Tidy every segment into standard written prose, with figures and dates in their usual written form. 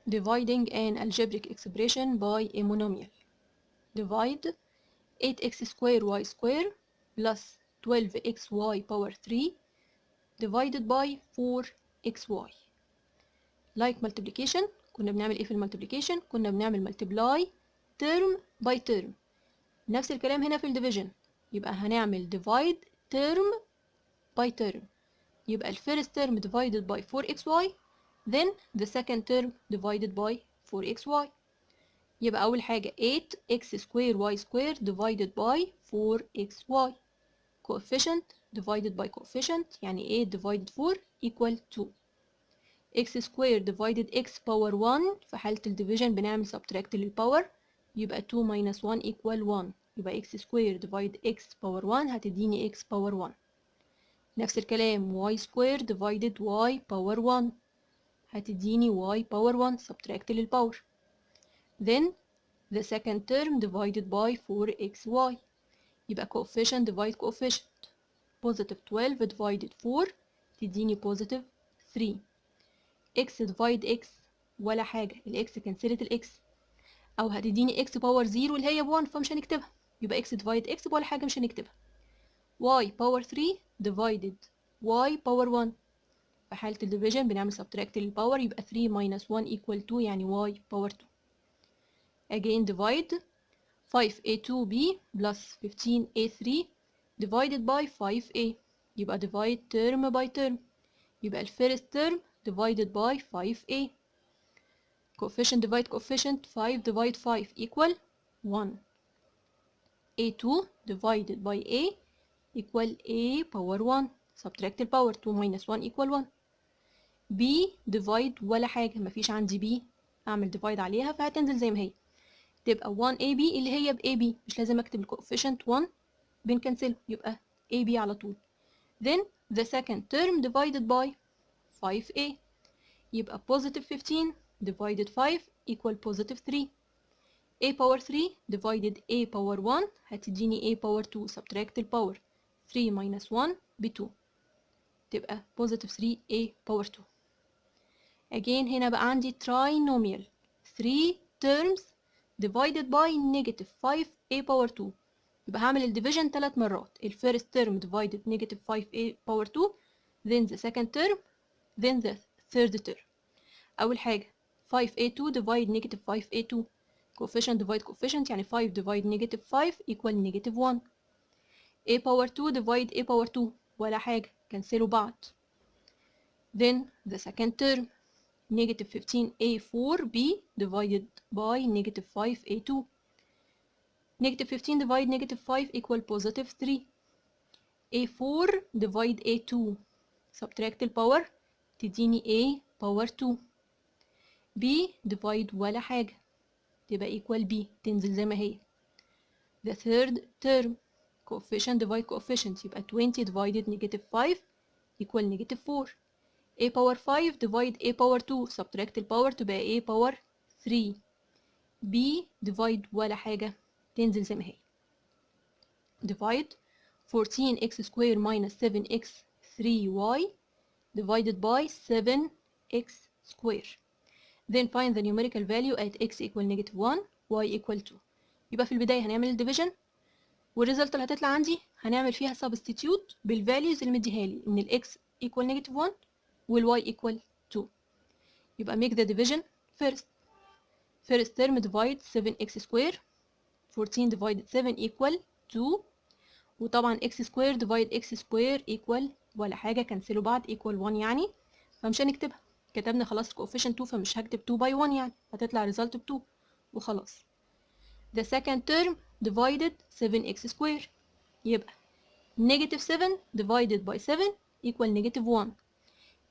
dividing an algebraic expression by a monomial. Divide 8x square y square plus 12xy power 3 divided by 4xy. Like multiplication، كنا بنعمل ايه في المultiplication؟ كنا بنعمل multiply term by term. نفس الكلام هنا في الديفيجن، يبقى هنعمل divide term by term. يبقى الفيرست term divided by 4xy then the second term divided by 4xy. يبقى أول حاجة 8x square y square divided by 4xy. coefficient divided by coefficient يعني 8 divided 4 equal 2. x square divided x power 1 في حالة الديفيجن بنعمل subtract للباور، يبقى 2 minus 1 equal 1. يبقى x square divide x power 1 هتديني x power 1. نفس الكلام y square divided y power 1 هتديني y power 1 subtract للباور. Then the second term divided by 4xy. يبقى coefficient divide coefficient. positive 12 divided 4 تديني positive 3. x divide x ولا حاجة، الx كنسلت الx، أو هتديني x power 0 اللي هي ب1 فمش هنكتبها، يبقى x divide x ولا حاجة مش هنكتبها. y power 3 divided y power 1 في حالة الديفيجن بنعمل subtract للباور، يبقى 3 minus 1 equal 2 يعني y power 2. again divide 5a2b plus 15a3 divided by 5a. يبقى divide term by term. يبقى الفيرست term divided by 5a. coefficient divide coefficient 5 divide 5 equal 1. a2 divided by a equal a power 1. subtract الباور 2 minus 1 equal 1. b divide ولا حاجة، مفيش عندي b أعمل divide عليها فهتنزل زي ما هي، تبقى 1ab اللي هي ب ab، مش لازم أكتب الكوفيشنت 1 بنكنسله، يبقى ab على طول. then the second term divided by 5a. يبقى positive 15 divided 5 equal positive 3. a power 3 divided a power 1 هتديني a power 2 subtract الباور 3 minus 1 ب 2 تبقى positive 3a power 2. again هنا بقى عندي trinomial 3 terms divided by negative 5a power 2. يبقى هعمل الديفيجن 3 مرات، الفيرست term divided negative 5a power 2 then the second term then the third term. أول حاجة 5a2 divide negative 5a2 coefficient divide coefficient يعني 5 divide negative 5 equal negative 1. a power 2 divide a power 2 ولا حاجة كنسلوا بعض. then the second term negative 15a4b divided by negative 5a2. negative 15 divide negative 5 equal positive 3. a4 divide a2 subtract الباور تديني a power 2. b divide ولا حاجة تبقى equal b تنزل زي ما هي. the third term coefficient divide coefficient يبقى 20 divided negative 5 equal negative 4. a power 5 divide a power 2 subtract الباور تبقى a power 3. b divide ولا حاجة تنزل زي ما هي. divide 14x square minus 7x 3y divided by 7x square. then find the numerical value at x equal negative 1 y equal 2. يبقى في البداية هنعمل الديفيجن، والريزلت اللي هتطلع عندي هنعمل فيها substitute بالvalues اللي مديها لي ان ال x equal negative 1 وال y equal 2. يبقى make the division first. first term divide 7x square 14 divided 7 equal 2 وطبعا x square divide x square equal ولا حاجة كنسلوا بعض equal 1 يعني، فمش هنكتبها، كتبنا خلاص coefficient 2 فمش هكتب 2 by 1 يعني هتطلع result ب 2 وخلاص. the second term divided 7x square يبقى negative 7 divided by 7 equal negative 1.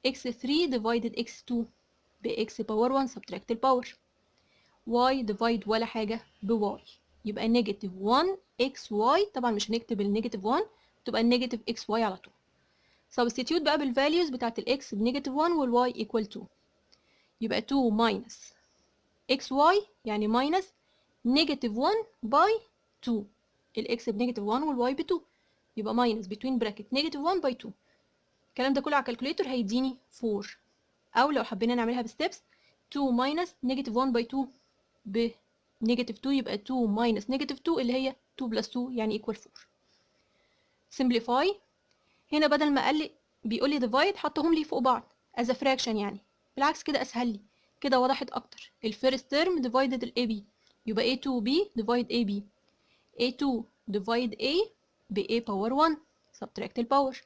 x3 divided x2 ب x power 1 subtract الباور. y divide ولا حاجة ب y يبقى negative 1 xy، طبعا مش هنكتب النيجاتيف 1 تبقى النيجاتيف xy على طول. substitute بقى بالvalues بتاعت ال x بنيجاتيف 1 وال y equal 2 يبقى 2 minus xy يعني minus negative 1 by 2. ال x بنيجاتيف 1 وال y ب 2 يبقى minus between bracket negative 1 by 2. الكلام ده كله على الكالكوليتر هيديني 4، أو لو حبينا نعملها بستبس 2 minus negative 1 by 2 ب negative 2 يبقى 2 minus negative 2 اللي هي 2 plus 2 يعني equal 4. simplify. هنا بدل ما قال لي بيقول لي divide حطهم لي فوق بعض as a fraction يعني بالعكس كده اسهل لي كده وضحت اكتر. الفيرست ترم divided ال AB يبقى A2B divide AB A2 divide A ب A power 1 subtract الباور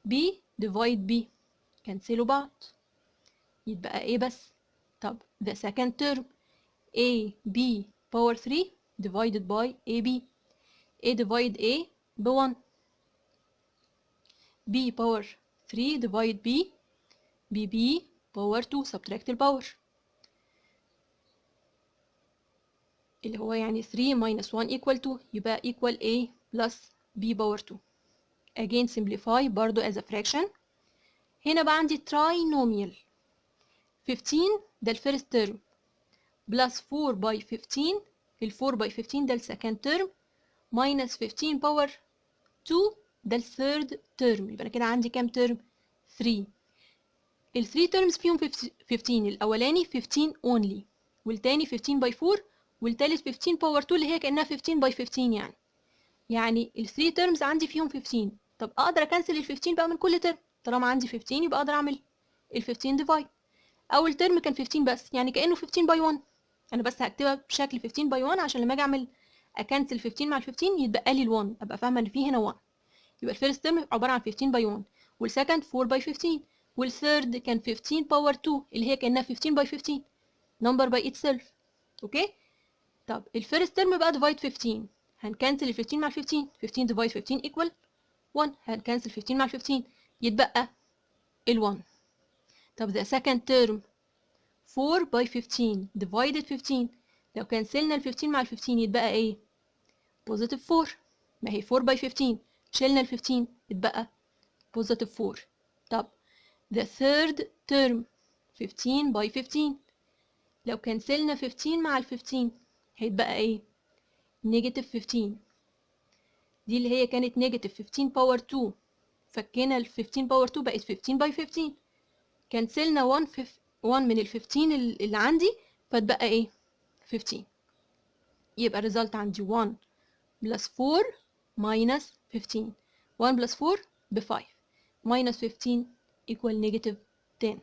B divide B كنسلوا بعض يتبقى A بس. طب the second term AB power 3 divided by AB A divide A ب 1 B power 3 divide B ب B power 2 subtract الباور اللي هو يعني 3 minus 1 equal 2 يبقى equal A plus B power 2. again simplify برضو as a fraction. هنا بقى عندي trinomial 15 ده الفيرست ترم plus 4 by 15 ال 4 by 15 ده السكند ترم minus 15 power 2 ده الثيرد ترم يبقى أنا كده عندي كام ترم 3. ال 3 terms فيهم 15 الأولاني 15 only والتاني 15 by 4 والتالت 15 power 2 اللي هي كأنها 15 by 15 يعني ال 3 terms عندي فيهم 15. طب أقدر أكنسل ال 15 بقى من كل ترم طالما عندي 15 يبقى أقدر أعمل ال 15 divide. أول ترم كان 15 بس يعني كأنه 15 by 1 أنا بس هكتبها بشكل 15 by 1 عشان لما أجي أعمل أكنسل 15 مع ال 15 يتبقى لي ال 1 أبقى فاهمة إن فيه هنا 1. يبقى الفيرست ترم عبارة عن 15 by 1 والسكند 4 by 15 والثيرد كان 15 باور 2 اللي هي كأنها 15 by 15 number by itself. اوكي. طب الفيرست ترم بقى divide 15 هنكنسل ال 15 مع ال 15 15 divide 15 equal 1 هنكنسل 15 مع ال 15 يتبقى ال 1. طب the second term 4 by 15 divided 15 لو كنسلنا ال 15 مع ال 15 يتبقى ايه positive 4 ما هي 4 by 15 شلنا ال 15 يتبقى positive 4. طب the third term 15 by 15 لو كنسلنا 15 مع ال 15 هيتبقى ايه negative 15 دي اللي هي كانت negative 15 power 2 فكينا ال 15 power 2 بقت 15 by 15 كنسلنا 1 من ال 15 اللي عندي فتبقى ايه 15 يبقى الريزلت عندي 1 plus 4 minus 15 1 plus 4 ب 5 minus 15 equal negative 10.